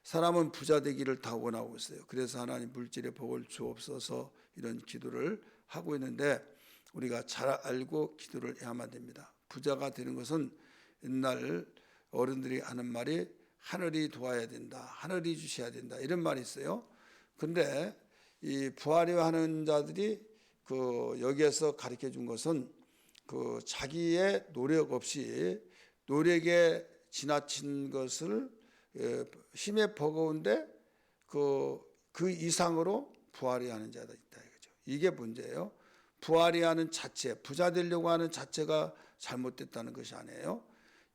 사람은 부자 되기를 다 원하고 있어요. 그래서 하나님 물질의 복을 주옵소서 이런 기도를 하고 있는데 우리가 잘 알고 기도를 해야만 됩니다. 부자가 되는 것은 옛날 어른들이 하는 말이 하늘이 도와야 된다, 하늘이 주셔야 된다 이런 말이 있어요. 근데 이 부하려하는 자들이 여기에서 가르쳐 준 것은 자기의 노력 없이 노력에 지나친 것을 힘에 버거운데 그 이상으로 부하려 하는 자가 있다 이거죠. 이게 문제예요. 부하려 하는 자체, 부자 되려고 하는 자체가 잘못됐다는 것이 아니에요.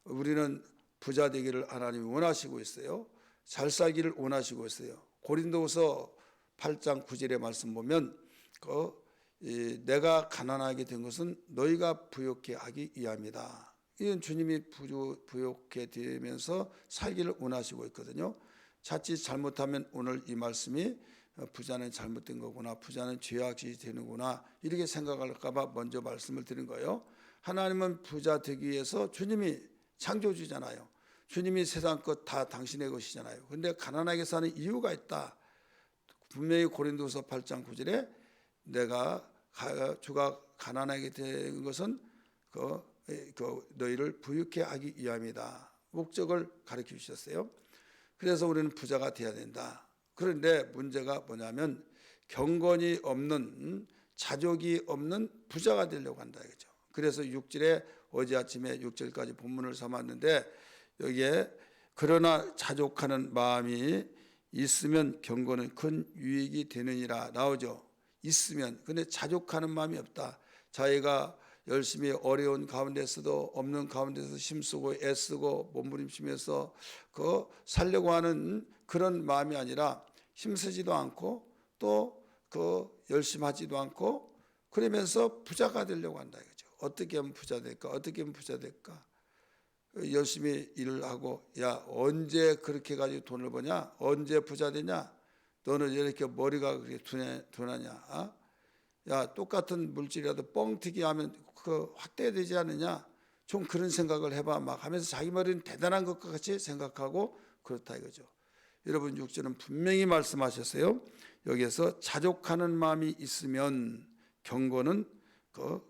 우리는 부자 되기를 하나님이 원하시고 있어요. 잘 살기를 원하시고 있어요. 고린도후서 8장 9절의 말씀 보면 내가 가난하게 된 것은 너희가 부욕해 하기 위함이다. 이건 주님이 부욕해 되면서 살기를 원하시고 있거든요. 자칫 잘못하면 오늘 이 말씀이 부자는 잘못된 거구나, 부자는 죄악이 되는구나 이렇게 생각할까 봐 먼저 말씀을 드린 거예요. 하나님은 부자 되기 위해서 주님이 창조주잖아요. 주님이 세상 것 다 당신의 것이잖아요. 그런데 가난하게 사는 이유가 있다. 분명히 고린도서 8장 9절에 주가 가난하게 된 것은 너희를 부유케 하기 위함이다. 목적을 가르쳐 주셨어요. 그래서 우리는 부자가 돼야 된다. 그런데 문제가 뭐냐면 경건이 없는, 자족이 없는 부자가 되려고 한다 이거죠. 그래서 6절에 어제 아침에 6절까지 본문을 삼았는데 여기에 그러나 자족하는 마음이 있으면 경건은 큰 유익이 되느니라 나오죠. 있으면. 근데 자족하는 마음이 없다. 자기가 열심히 어려운 가운데서도 없는 가운데서 힘쓰고 애쓰고 몸부림치면서 살려고 하는 그런 마음이 아니라 힘쓰지도 않고 또 열심히 하지도 않고 그러면서 부자가 되려고 한다 이거죠. 어떻게 하면 부자 될까? 어떻게 하면 부자 될까? 열심히 일을 하고 야 언제 그렇게 가지고 돈을 버냐? 언제 부자 되냐? 너는 이렇게 머리가 그렇게 둔하냐? 어? 야 똑같은 물질이라도 뻥튀기 하면 확대되지 않느냐? 좀 그런 생각을 해봐 막 하면서 자기 머리는 대단한 것과 같이 생각하고 그렇다 이거죠. 여러분 6절은 분명히 말씀하셨어요. 여기에서 자족하는 마음이 있으면 경건은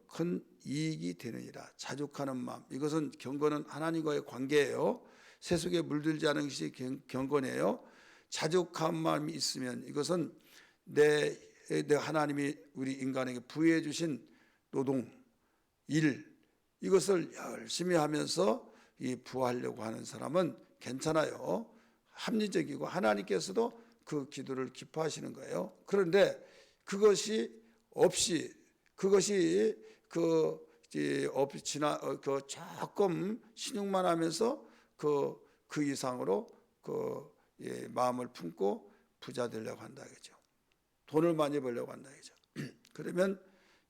큰 이익이 되느니라. 자족하는 마음, 이것은 경건은 하나님과의 관계예요. 세속에 물들지 않은 것이 경건이에요. 자족한 마음이 있으면 이것은 내 하나님이 우리 인간에게 부여해 주신 노동, 일 이것을 열심히 하면서 부하려고 하는 사람은 괜찮아요. 합리적이고 하나님께서도 그 기도를 기뻐하시는 거예요. 그런데 그것이 없이 조금 신용만 하면서 그 이상으로 마음을 품고 부자 되려고 한다 이거죠. 돈을 많이 벌려고 한다 이거죠. 그러면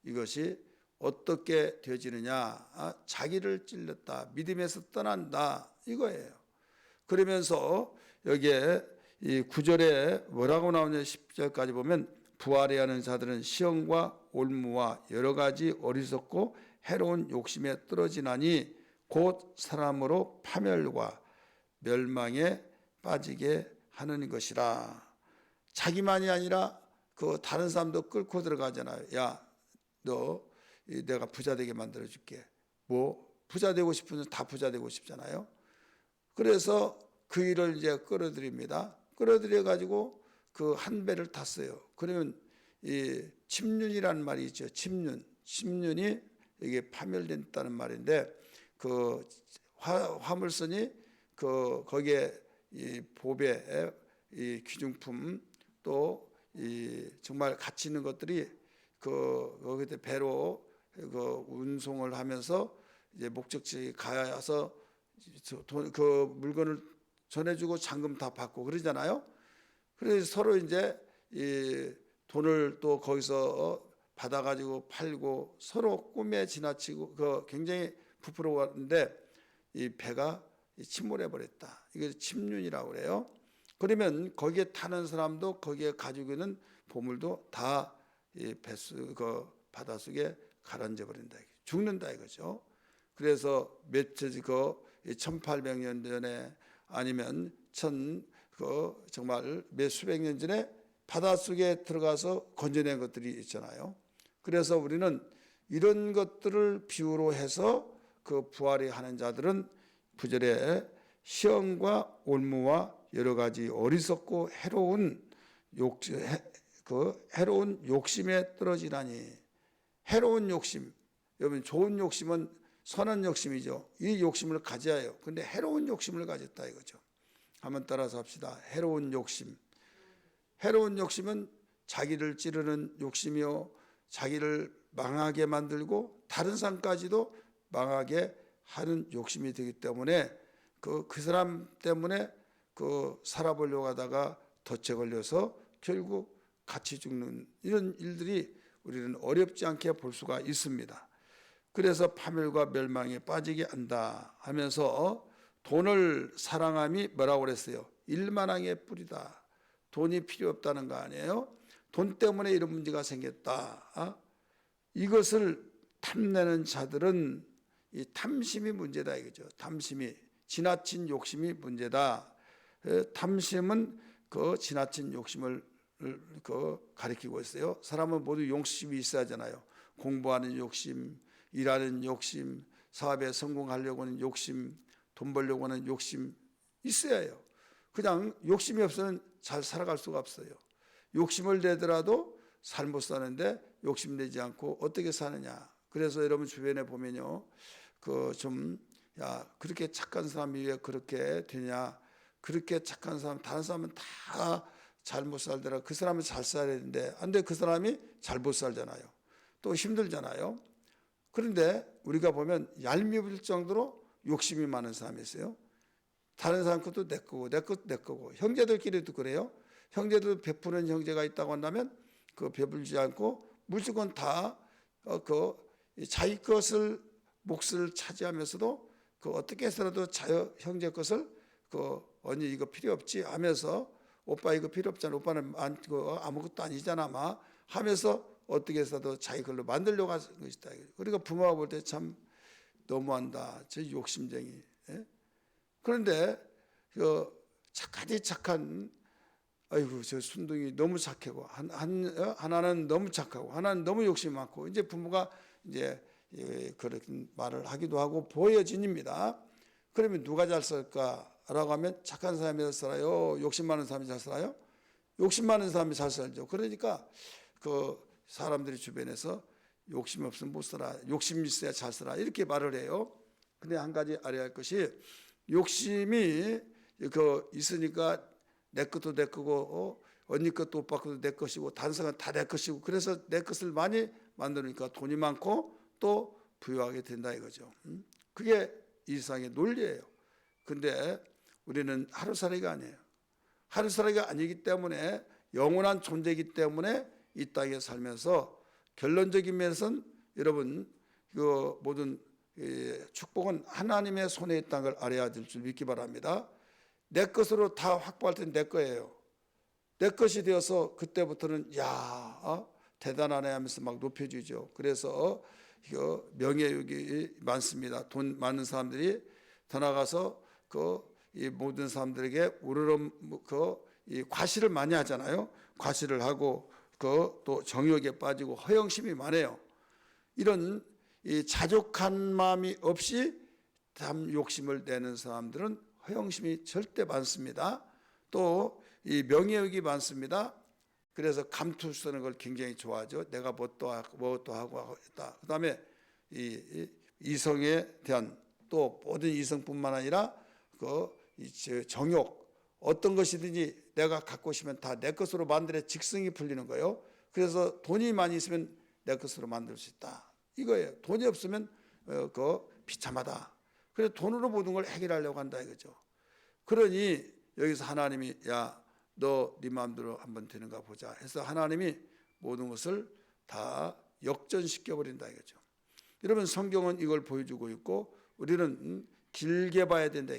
이것이 어떻게 되어지느냐? 자기를 찔렀다, 믿음에서 떠난다 이거예요. 그러면서 여기에 이 9절에 뭐라고 나오냐 10절까지 보면 부하려 하는 자들은 시험과 올무와 여러 가지 어리석고 해로운 욕심에 떨어지나니 곧 사람으로 파멸과 멸망에 빠지게 하는 것이라. 자기만이 아니라 다른 사람도 끌고 들어가잖아요. 야, 너 내가 부자 되게 만들어 줄게. 부자 되고 싶으면 다 부자 되고 싶잖아요. 그래서 그 일을 이제 끌어들입니다. 끌어들여 가지고 한 배를 탔어요. 그러면 이 침륜이라는 말이 있죠. 침륜이 이게 파멸됐다는 말인데 화물선이 거기에 이 보배, 이 귀중품 또 정말 가치 있는 것들이 거기 배로 운송을 하면서 이제 목적지에 가서 물건을 전해주고 잔금 다 받고 그러잖아요. 그래서 서로 이제 이 돈을 또 거기서 받아가지고 팔고 서로 꿈에 지나치고 굉장히 부풀어왔는데 이 배가 침몰해 버렸다. 이게 침륜이라고 그래요. 그러면 거기에 타는 사람도 거기에 가지고 있는 보물도 다 이 바닷속에 가라앉아 버린다. 죽는다 이거죠. 그래서 1800년 전에 아니면 정말 몇 수백 년 전에 바닷속에 들어가서 건져낸 것들이 있잖아요. 그래서 우리는 이런 것들을 비유로 해서 그 부활이 하는 자들은 9절에 시험과 올무와 여러 가지 어리석고 해로운 욕심에 떨어지나니. 해로운 욕심, 여러분 좋은 욕심은 선한 욕심이죠. 이 욕심을 가져야 해요. 근데 해로운 욕심을 가졌다 이거죠. 한번 따라서 합시다. 해로운 욕심. 해로운 욕심은 자기를 찌르는 욕심이요, 자기를 망하게 만들고 다른 사람까지도 망하게 하는 욕심이 되기 때문에 그 사람 때문에 살아보려고 하다가 덫에 걸려서 결국 같이 죽는 이런 일들이 우리는 어렵지 않게 볼 수가 있습니다. 그래서 파멸과 멸망에 빠지게 한다 하면서 돈을 사랑함이 뭐라고 그랬어요? 일만항의 뿌리다. 돈이 필요 없다는 거 아니에요? 돈 때문에 이런 문제가 생겼다. 이것을 탐내는 자들은 이 탐심이 문제다 이거죠. 탐심이, 지나친 욕심이 문제다. 탐심은 그 지나친 욕심을 가리키고 있어요. 사람은 모두 욕심이 있어야 하잖아요. 공부하는 욕심, 일하는 욕심, 사업에 성공하려고 하는 욕심, 돈 벌려고 하는 욕심 있어야 해요. 그냥 욕심이 없으면 잘 살아갈 수가 없어요. 욕심을 내더라도 잘 못 사는데 욕심내지 않고 어떻게 사느냐. 그래서 여러분 주변에 보면요, 그렇게 착한 사람이 왜 그렇게 되냐. 그렇게 착한 사람, 다른 사람은 다 잘 못 살더라. 그 사람은 잘 살아야 되는데, 안 돼. 그 사람이 잘 못 살잖아요. 또 힘들잖아요. 그런데 우리가 보면 얄미울 정도로 욕심이 많은 사람이 있어요. 다른 사람 것도 내 거고, 내 것도 내 거고. 형제들끼리도 그래요. 형제들 베푸는 형제가 있다고 한다면 그 베풀지 않고 무조건 다 자기 것을 몫을 차지하면서도 어떻게 해서라도 형제 것을 언니 이거 필요 없지 하면서 오빠 이거 필요 없잖아. 오빠는 아무것도 아니잖아 막 하면서 어떻게 해서도 자기 걸로 만들려고 하는 것이다. 그러니까 부모가 볼 때 참 너무한다. 저 욕심쟁이. 예? 그런데 착한 아이고 저 순둥이 너무 착하고 하나는 너무 착하고 하나는 너무 욕심 많고 이제 부모가 이제 그런 말을 하기도 하고 보여집니다. 그러면 누가 잘 살까라고 하면 착한 사람이 잘 살아요? 욕심 많은 사람이 잘 살아요? 욕심 많은 사람이 잘 살죠. 그러니까 사람들이 주변에서 욕심 없으면 못 살아. 욕심 있어야 잘 살아. 이렇게 말을 해요. 근데 한 가지 알아야 할 것이 욕심이 있으니까 내 것도 내 거고 언니 것도 오빠 것도 내 것이고 다른 사람은 다 내 것이고 그래서 내 것을 많이 만드니까 돈이 많고 또 부유하게 된다 이거죠. 그게 이 세상의 논리예요. 근데 우리는 하루살이가 아니에요. 하루살이가 아니기 때문에 영원한 존재이기 때문에 이 땅에 살면서 결론적인 면에서는 여러분 모든 축복은 하나님의 손에 있다는 걸 알아야 될 줄 믿기 바랍니다. 내 것으로 다 확보할 땐 내 거예요. 내 것이 되어서 그때부터는 대단하네 하면서 막 높여주죠. 그래서 명예욕이 많습니다. 돈 많은 사람들이 더 나가서 이 모든 사람들에게 우러러 이 과시를 많이 하잖아요. 과시를 하고 또 정욕에 빠지고 허영심이 많아요. 이런 이 자족한 마음이 없이 참 욕심을 내는 사람들은 허영심이 절대 많습니다. 또 이 명예욕이 많습니다. 그래서 감투 쓰는 걸 굉장히 좋아하죠. 내가 뭣도 하고 있다. 그다음에 이 이성에 대한 또 모든 이성뿐만 아니라 정욕 어떤 것이든지 내가 갖고 싶으면 다 내 것으로 만들어 직성이 풀리는 거예요. 그래서 돈이 많이 있으면 내 것으로 만들 수 있다. 이거예요. 돈이 없으면 비참하다. 그래서 돈으로 모든 걸 해결하려고 한다 이거죠. 그러니 여기서 하나님이 너 네 마음대로 한번 되는가 보자 해서 하나님이 모든 것을 다 역전시켜 버린다 이거죠. 여러분 성경은 이걸 보여주고 있고 우리는 길게 봐야 된다.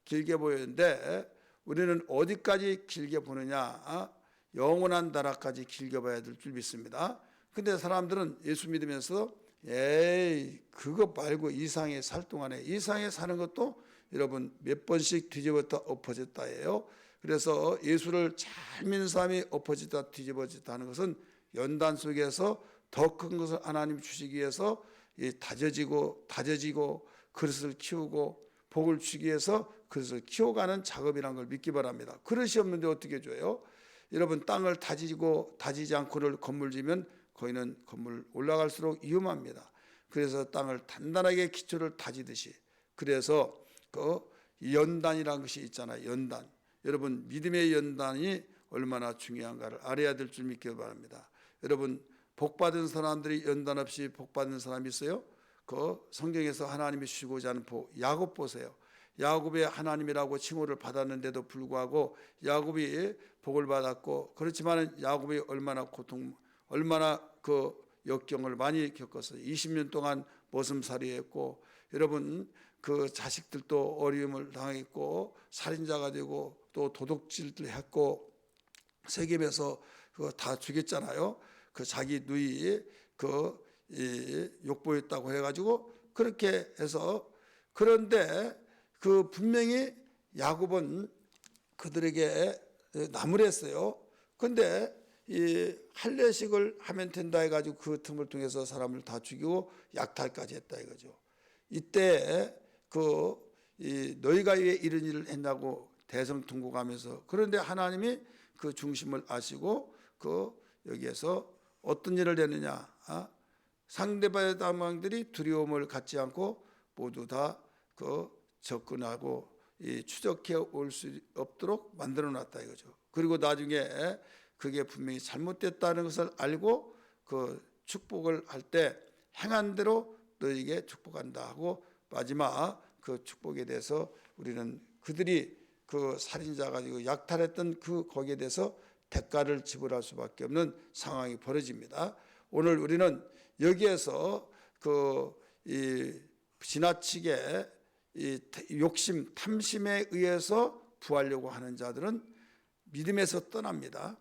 길게 보였는데 우리는 어디까지 길게 보느냐? 영원한 나라까지 길게 봐야 될 줄 믿습니다. 근데 사람들은 예수 믿으면서 그거 말고 이 세상에 살 동안에 이 세상에 사는 것도 여러분 몇 번씩 뒤집었다 엎어졌다예요. 그래서 예수를 잘 믿는 사람이 엎어졌다 뒤집어졌다 하는 것은 연단 속에서 더 큰 것을 하나님 주시기 위해서 다져지고 그릇을 키우고 복을 주기 위해서 그릇을 키워가는 작업이라는 걸 믿기 바랍니다. 그릇이 없는데 어떻게 줘요? 여러분 땅을 다지지 않고 건물 지면 거기는 건물 올라갈수록 위험합니다. 그래서 땅을 단단하게 기초를 다지듯이, 그래서 그 연단이라는 것이 있잖아요. 연단. 여러분 믿음의 연단이 얼마나 중요한가를 알아야 될 줄 믿기 바랍니다. 여러분 복받은 사람들이 연단 없이 복받은 사람이 있어요? 그 성경에서 하나님이 주시고자 하는 복, 야곱 보세요. 야곱이 하나님이라고 칭호를 받았는데도 불구하고 야곱이 복을 받았고, 그렇지만 야곱이 얼마나 그 역경을 많이 겪었어요. 20년 동안 머슴살이했고, 여러분 그 자식들도 어려움을 당했고, 살인자가 되고 또 도둑질을 했고, 세겜에서 그거 다 죽였잖아요. 그 자기 누이 욕보였다고 해가지고 그렇게 해서. 그런데 그 분명히 야곱은 그들에게 나무랬어요. 근데 이 할례식을 하면 된다 해가지고 그 틈을 통해서 사람을 다 죽이고 약탈까지 했다 이거죠. 이때 너희가 왜 이런 일을 했냐고 대성통곡하면서, 그런데 하나님이 그 중심을 아시고 여기에서 어떤 일을 했느냐, 상대방의 당방들이 두려움을 갖지 않고 모두 다 접근하고 추적해 올 수 없도록 만들어 놨다 이거죠. 그리고 나중에 그게 분명히 잘못됐다는 것을 알고 그 축복을 할 때 행한 대로 너에게 축복한다 하고, 마지막 그 축복에 대해서 우리는 그들이 그 살인자 가지고 약탈했던 거기에 대해서 대가를 지불할 수밖에 없는 상황이 벌어집니다. 오늘 우리는 여기에서 지나치게 욕심, 탐심에 의해서 구하려고 하는 자들은 믿음에서 떠납니다.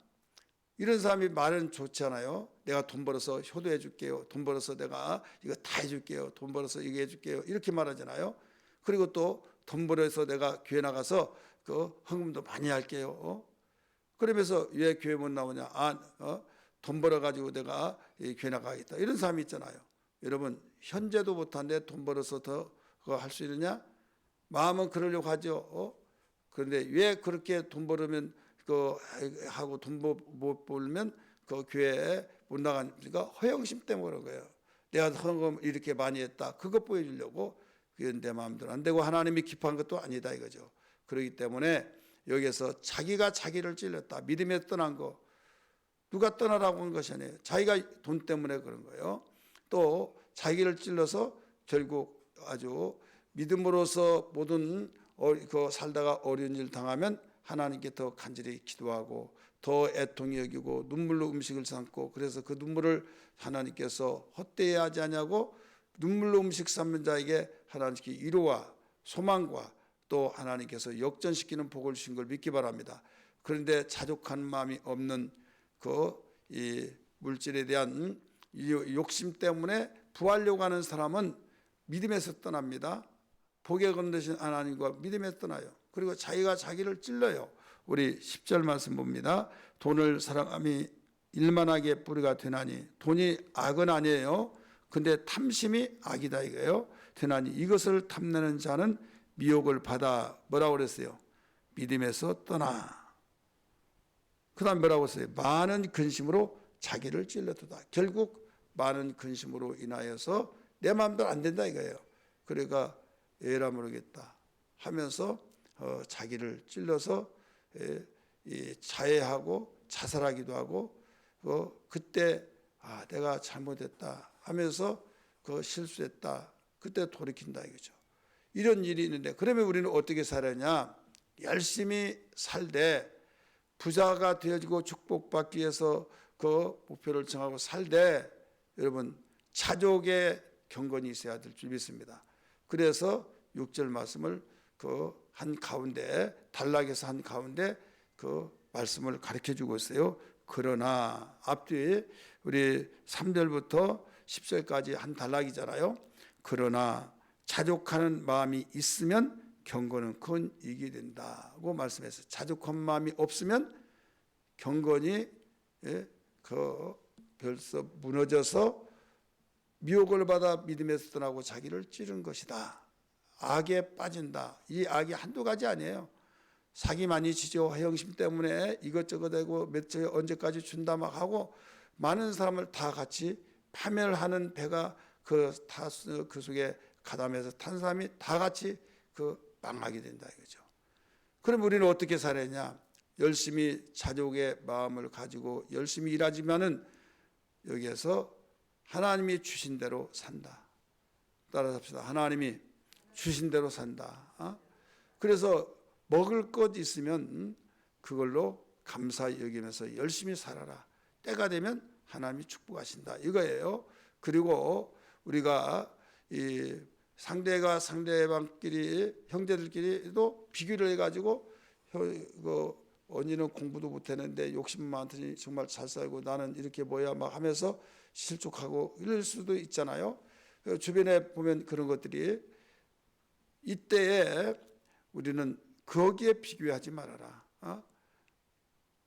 이런 사람이 말은 좋잖아요. 내가 돈 벌어서 효도해 줄게요. 돈 벌어서 내가 이거 다 해줄게요. 돈 벌어서 이거 해줄게요. 이렇게 말하잖아요. 그리고 또 돈 벌어서 내가 교회 나가서 헌금도 많이 할게요. 그러면서 왜 교회 못 나오냐? 돈 벌어가지고 내가 교회 나가겠다. 이런 사람이 있잖아요. 여러분 현재도 못한데 돈 벌어서 더 할 수 있느냐? 마음은 그러려고 하죠. 그런데 왜 그렇게 돈 벌으면 하고 돈 못 벌면 교회에 못 나가니까 허영심 때문에 그런 거예요. 내가 헌금 이렇게 많이 했다. 그것 보여주려고. 그건 내 마음대로 안 되고 하나님이 기뻐한 것도 아니다 이거죠. 그렇기 때문에 여기서 자기가 자기를 찔렀다. 믿음에 떠난 거. 누가 떠나라고 한 것이 아니에요. 자기가 돈 때문에 그런 거예요. 또 자기를 찔러서 결국 아주 믿음으로서 모든 살다가 어려운 일 당하면 하나님께 더 간절히 기도하고 더 애통히 여기고 눈물로 음식을 삼고, 그래서 그 눈물을 하나님께서 헛되이 하지 않냐고 눈물로 음식 삼는 자에게 하나님께 위로와 소망과 또 하나님께서 역전시키는 복을 주신 걸 믿기 바랍니다. 그런데 자족한 마음이 없는 이 물질에 대한 욕심 때문에 부하려고 하는 사람은 믿음에서 떠납니다. 복에 건드신 하나님과 믿음에서 떠나요. 그리고 자기가 자기를 찔러요. 우리 10절 말씀 봅니다. 돈을 사랑함이 일만하게 뿌리가 되나니. 돈이 악은 아니에요. 근데 탐심이 악이다 이거예요. 되나니 이것을 탐내는 자는 미혹을 받아 뭐라고 그랬어요? 믿음에서 떠나. 그 다음 뭐라고 했어요? 많은 근심으로 자기를 찔렀다. 결국 많은 근심으로 인하여서 내 마음대로 안 된다 이거예요. 그러니까 에라 모르겠다 하면서 자기를 찔러서 자해하고 자살하기도 하고, 그때 내가 잘못했다 하면서 실수했다. 그때 돌이킨다 이거죠. 이런 일이 있는데, 그러면 우리는 어떻게 살았냐? 열심히 살되 부자가 되어지고 축복받기 위해서 그 목표를 정하고 살되, 여러분 자족의 경건이 있어야 될 줄 믿습니다. 그래서 6절 말씀을 한 가운데, 단락에서 한 가운데 말씀을 가르쳐주고 있어요. 그러나 앞뒤 우리 3절부터 10절까지 한 단락이잖아요. 그러나 자족하는 마음이 있으면 경건은 큰 이익이 된다고 말씀했어요. 자족한 마음이 없으면 경건이 벌써 무너져서 미혹을 받아 믿음에서 떠나고 자기를 찌른 것이다. 악에 빠진다. 이 악이 한두 가지 아니에요. 사기 많이 치죠. 허영심 때문에 이것저것 되고 며칠 언제까지 준다 막 하고 많은 사람을 다 같이 파멸하는 배가 그 속에 가담해서 탄 사람이 다 같이 망하게 된다 이거죠. 그럼 우리는 어떻게 살았냐? 열심히 자족의 마음을 가지고 열심히 일하지만은 여기에서 하나님이 주신 대로 산다. 따라서 합시다. 하나님이 주신 대로 산다. 그래서 먹을 것 있으면 그걸로 감사히 여기면서 열심히 살아라. 때가 되면 하나님이 축복하신다 이거예요. 그리고 우리가 이 상대방끼리 형제들끼리도 비교를 해가지고 언니는 공부도 못했는데 욕심 많더니 정말 잘 살고 나는 이렇게 뭐야 막 하면서 실족하고 이럴 수도 있잖아요. 주변에 보면 그런 것들이 이때에 우리는 거기에 비교하지 말아라.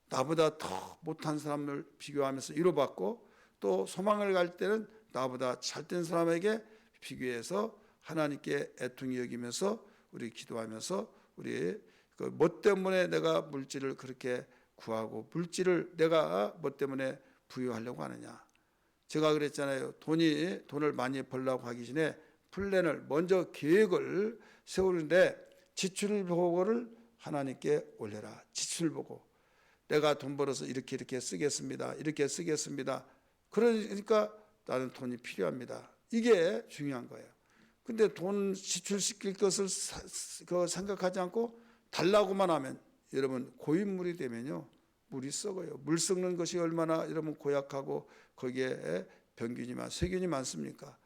나보다 더 못한 사람을 비교하면서 위로받고 또 소망을 갈 때는 나보다 잘된 사람에게 비교해서 하나님께 애통히 여기면서 우리 기도하면서 우리 뭐 때문에 내가 물질을 그렇게 구하고 물질을 내가 뭐 때문에 부여하려고 하느냐. 제가 그랬잖아요. 돈을 많이 벌려고 하기 전에 플랜을 먼저 계획을 세우는데 지출 보고를 하나님께 올려라. 지출 보고 내가 돈 벌어서 이렇게 쓰겠습니다. 이렇게 쓰겠습니다. 그러니까 나는 돈이 필요합니다. 이게 중요한 거예요. 근데 돈 지출시킬 것을 생각하지 않고 달라고만 하면 여러분 고인물이 되면요 물이 썩어요. 물 썩는 것이 얼마나 여러분 고약하고 거기에 세균이 많습니까?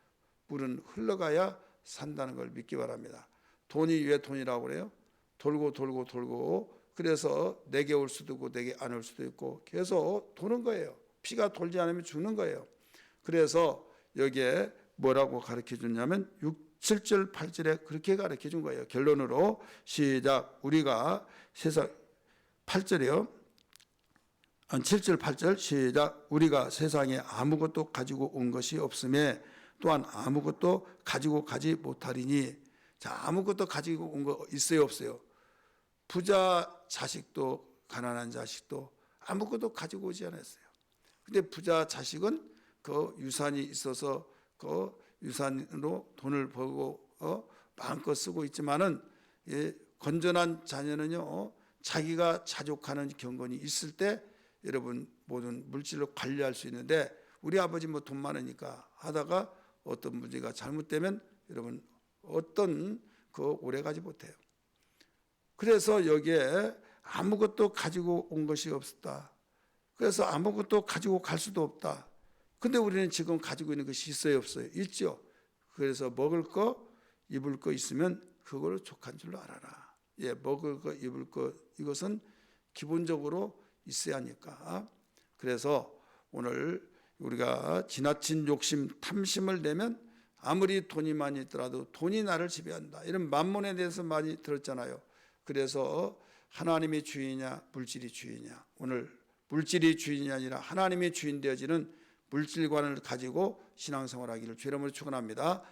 물은 흘러가야 산다는 걸 믿기 바랍니다. 돈이 왜 돈이라고 그래요? 돌고 그래서 내게 올 수도 있고 내게 안 올 수도 있고 계속 도는 거예요. 피가 돌지 않으면 죽는 거예요. 그래서 여기에 뭐라고 가르쳐 줬냐면 7절 8절에 그렇게 가르쳐 준 거예요. 결론으로 시작. 우리가 세상 8절이요. 7절 8절 시작. 우리가 세상에 아무것도 가지고 온 것이 없음에 또한 아무것도 가지고 가지 못하리니. 자, 아무것도 가지고 온 거 있어요 없어요? 부자 자식도 가난한 자식도 아무것도 가지고 오지 않았어요. 근데 부자 자식은 그 유산이 있어서 그 유산으로 돈을 벌고 마음껏 쓰고 있지만은 건전한 자녀는요 자기가 자족하는 경건이 있을 때 여러분 모든 물질로 관리할 수 있는데 우리 아버지 뭐 돈 많으니까 하다가 어떤 문제가 잘못되면 여러분 어떤 오래 가지 못해요. 그래서 여기에 아무것도 가지고 온 것이 없었다. 그래서 아무것도 가지고 갈 수도 없다. 근데 우리는 지금 가지고 있는 것이 있어요 없어요? 있죠. 그래서 먹을 거 입을 거 있으면 그걸 족한 줄로 알아라. 먹을 거 입을 거 이것은 기본적으로 있어야 하니까. 그래서 오늘 우리가 지나친 욕심 탐심을 내면 아무리 돈이 많이 있더라도 돈이 나를 지배한다. 이런 만몬에 대해서 많이 들었잖아요. 그래서 하나님이 주인이냐 물질이 주인이냐. 오늘 물질이 주인이 아니라 하나님이 주인 되어지는 물질관을 가지고 신앙생활하기를 주의 이름으로 축원합니다.